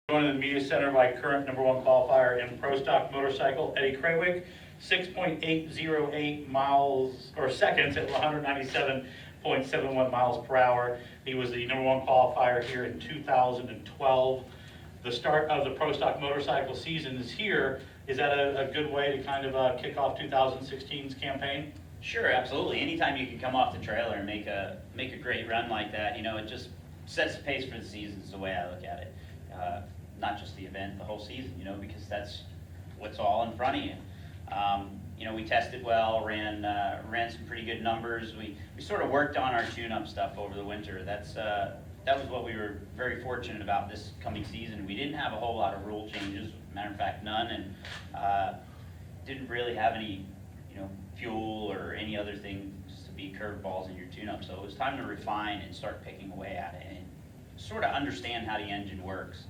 Joined in the media center by current #1 qualifier in Pro Stock Motorcycle, Eddie Krawiec, 6.808 miles or seconds at 197.71 miles per hour. He was the #1 qualifier here in 2012. The start of the Pro Stock Motorcycle season is here. Is that a good way to kind of kick off 2016's campaign? Sure, absolutely. Anytime you can come off the trailer and make a great run like that, it just sets the pace for the season is the way I look at it. Not just the event, the whole season, because that's what's all in front of you. We tested well, ran some pretty good numbers. We sort of worked on our tune-up stuff over the winter. That was what we were very fortunate about this coming season. We didn't have a whole lot of rule changes, matter of fact, none, and didn't really have any, fuel or any other things to be curveballs in your tune-up. So it was time to refine and start picking away at it and sort of understand how the engine works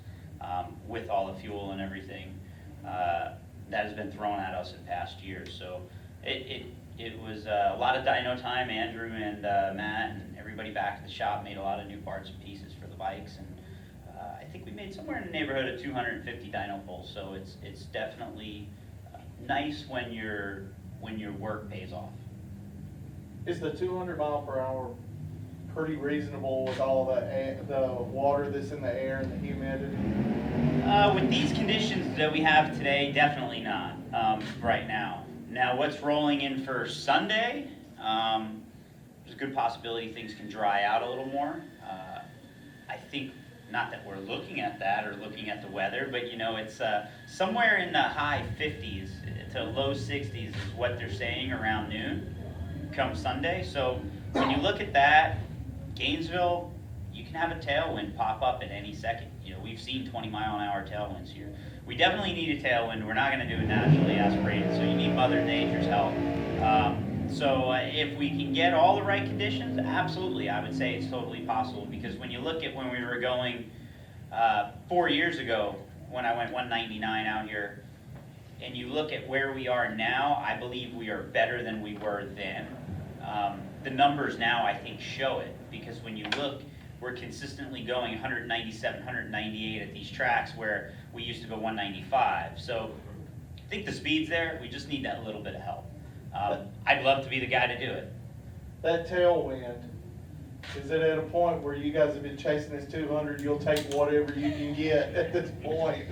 with all the fuel and everything that has been thrown at us in past years. So it was a lot of dyno time. Andrew and Matt and everybody back at the shop made a lot of new parts and pieces for the bikes, and I think we made somewhere in the neighborhood of 250 dyno pulls. So it's definitely nice when your work pays off. Is the 200 mile per hour pretty reasonable with all the water that's in the air and the humidity? With these conditions that we have today, definitely not right now. Now, what's rolling in for Sunday, there's a good possibility things can dry out a little more. I think, not that we're looking at that or looking at the weather, but it's somewhere in the high 50s to low 60s is what they're saying around noon come Sunday. So when you look at that, Gainesville, you can have a tailwind pop up at any second. We've seen 20-mile-an-hour tailwinds here. We definitely need a tailwind. We're not going to do it naturally aspirated, so you need Mother Nature's help. So if we can get all the right conditions, absolutely, I would say it's totally possible. Because when you look at when we were going 4 years ago, when I went 199 out here, and you look at where we are now, I believe we are better than we were then. The numbers now, I think, show it, because when you look, we're consistently going 197, 198 at these tracks where we used to go 195. So I think the speed's there. We just need that little bit of help. I'd love to be the guy to do it. That tailwind, is it at a point where you guys have been chasing this 200, you'll take whatever you can get at this point?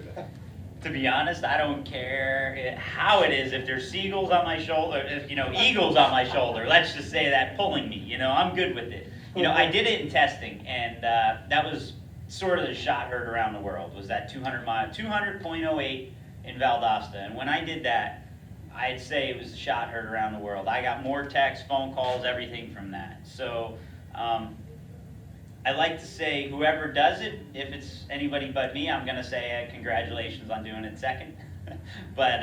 To be honest, I don't care how it is. If there's seagulls on my shoulder, if eagles on my shoulder, let's just say that pulling me, I'm good with it. I did it in testing, and that was sort of the shot heard around the world, was that 200.08 in Valdosta. And when I did that, I'd say it was the shot heard around the world. I got more texts, phone calls, everything from that. So I like to say whoever does it, if it's anybody but me, I'm going to say congratulations on doing it second. But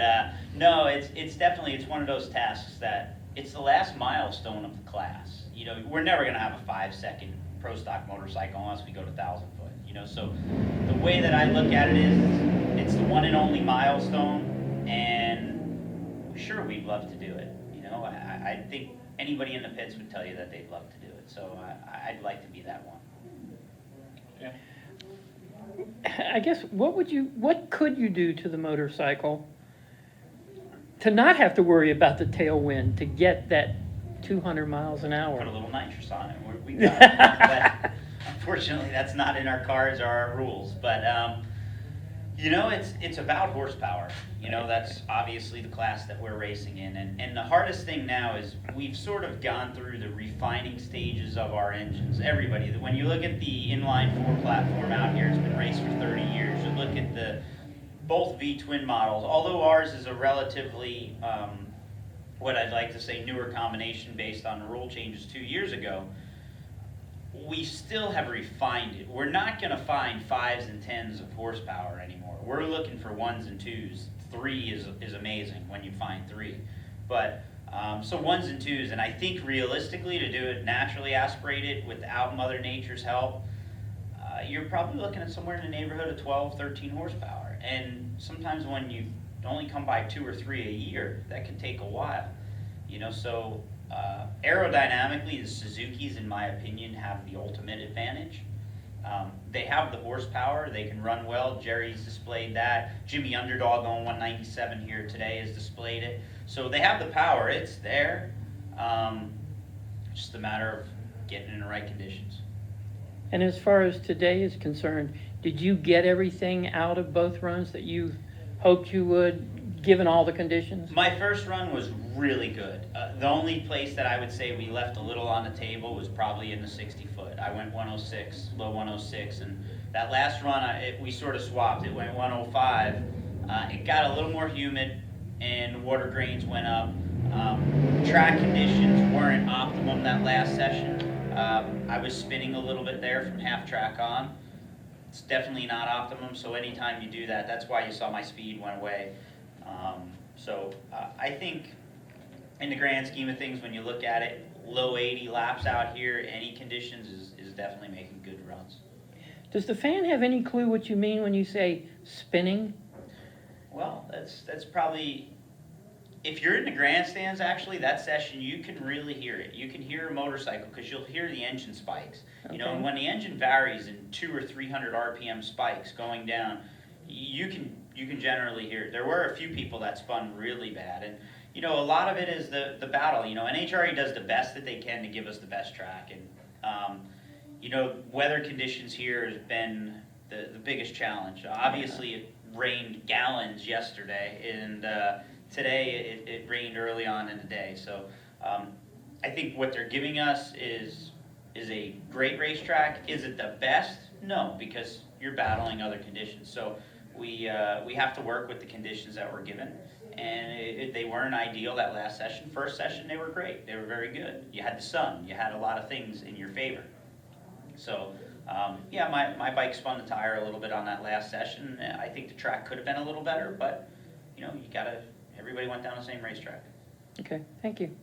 no, it's definitely, it's one of those tasks that it's the last milestone of the class. We're never going to have a 5-second Pro Stock motorcycle unless we go to 1,000 foot. So the way that I look at it is, it's the one and only milestone, and sure, we'd love to do it. I think anybody in the pits would tell you that they'd love to do it. So I'd like to be that one. Yeah. I guess what could you do to the motorcycle to not have to worry about the tailwind to get that 200 miles an hour? Put a little nitrous on it. We got it. But unfortunately, that's not in our cars or our rules. But it's about horsepower. That's obviously the class that we're racing in. And the hardest thing now is we've sort of gone through the refining stages of our engines. Everybody, when you look at the inline 4 platform out here, it's been raced for 30 years. You look at both V-twin models, although ours is a relatively, what I'd like to say, newer combination based on the rule changes 2 years ago, we still have refined it. We're not going to find 5s and 10s of horsepower anymore. We're looking for 1s and 2s. 3 is amazing when you find 3. But so 1s and 2s, and I think realistically to do it naturally aspirated without Mother Nature's help, you're probably looking at somewhere in the neighborhood of 12, 13 horsepower. And sometimes when you only come by 2 or 3 a year, that can take a while. So aerodynamically, the Suzukis, in my opinion, have the ultimate advantage. They have the horsepower, they can run well. Jerry's displayed that. Jimmy Underdog on 197 here today has displayed it. So they have the power, it's there. Just a matter of getting in the right conditions. And as far as today is concerned, did you get everything out of both runs that you hoped you would, given all the conditions? My first run was really good. The only place that I would say we left a little on the table was probably in the 60 foot. I went 106, low 106, and that last run we sort of swapped. It went 105. It got a little more humid and water grains went up. Track conditions weren't optimum that last session. I was spinning a little bit there from half track on. It's definitely not optimum, so anytime you do that, that's why you saw my speed went away. I think in the grand scheme of things, when you look at it, low 80 laps out here, any conditions is definitely making good runs. Does the fan have any clue what you mean when you say spinning? Well, that's probably, if you're in the grandstands, actually, that session, you can really hear it. You can hear a motorcycle because you'll hear the engine spikes. You know, Okay. and when the engine varies in 200 or 300 RPM spikes going down, you can generally hear it. There were a few people that spun really bad, and you know, a lot of it is the battle. You know, NHRA does the best that they can to give us the best track, and you know, weather conditions here has been the biggest challenge. Obviously, it rained gallons yesterday, and today it rained early on in the day. So I think what they're giving us is a great racetrack. Is it the best? No, because you're battling other conditions. So we have to work with the conditions that we're given. And they weren't ideal that last session. First session, they were great. They were very good. You had the sun. You had a lot of things in your favor. So, yeah, my bike spun the tire a little bit on that last session. I think the track could have been a little better, but, you know, everybody went down the same racetrack. Okay, thank you.